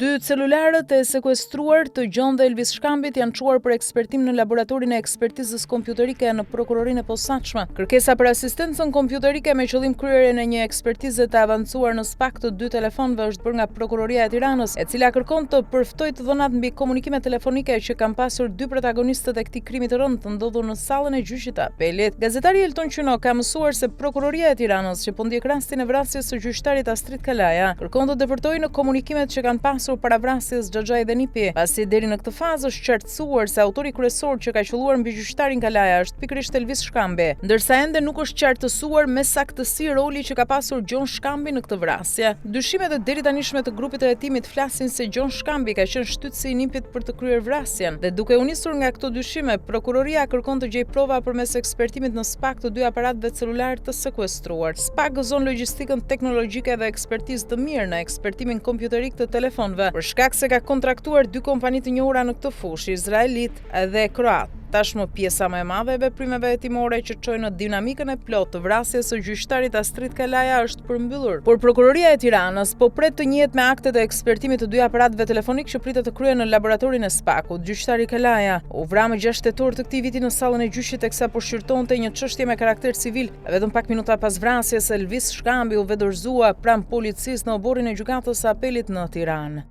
Dy celularët e sekuestruar të Gjon dhe Elvis Shkambit janë çuar për ekspertim në laboratorin e ekspertizës kompjuterike në prokurorinë e posaçme. Kërkesa për asistencën kompjuterike me qëllim kryerjen e një ekspertize të avancuar në SPAK të dy telefonëve është bërë nga Prokuroria e Tiranës, e cila kërkon të përftojë të dhënat mbi komunikimet telefonike që kanë pasur dy protagonistët e këtij krimi të rënd të ndodhur në sallën e gjyqit të apelit. Gazetari Elton Qyno ka mësuar se Prokuroria e Tiranës, që po ndjek rastin e vrasjes së gjyqtarit Astrid Kalaja, kërkon të depërtojë në komunikimet që kanë pasur para vrasjes Xhaxhai dhe Nipi, pasi deri në këtë fazë është qartësuar se autori kryesor që ka qelluar mbi gjyqtarin Kalaja është pikërisht Elvis Shkambi, ndërsa ende nuk është qartësuar me saktësi roli që ka pasur Gjon Shkambi në këtë vrasje. Dyshimet e deri tanishme të grupit të hetimit flasin se Gjon Shkambi ka qenë shtytësi i Nipit për të kryer vrasjen, dhe duke u nisur nga këto dyshime, prokuroria kërkon të gjejë prova përmes ekspertimit në SPAK të dy aparatëve celular të sekuestruar. SPAK gëzon logjistikën teknologjike dhe ekspertizë të mirë në ekspertimin kompjuterik të telefonëve, për shkak se ka kontraktuar dy kompani të njohura në këtë fushë, izraelit dhe kroat. Tashmë pjesa më e madhe e veprimeve hetimore që çojnë në dinamikën e plotë të vrasjes së gjyqtarit Astrid Kalaja është përmbyllur. Por Prokuroria e Tiranës po pret të njihet me aktet e ekspertimit të dy aparatëve telefonik që pritet të kryhen në laboratorin e SPAK-ut. Gjyqtari Kalaja u vra më 6 tetor të këtij viti në sallën e gjyqit teksa po shqyrtonte një çështje me karakter civil. Vetëm pak minuta pas vrasjes, Elvis Shkambi u vedorëzua pranë policisë në oborrin e gjykatës së apelit në Tiranë.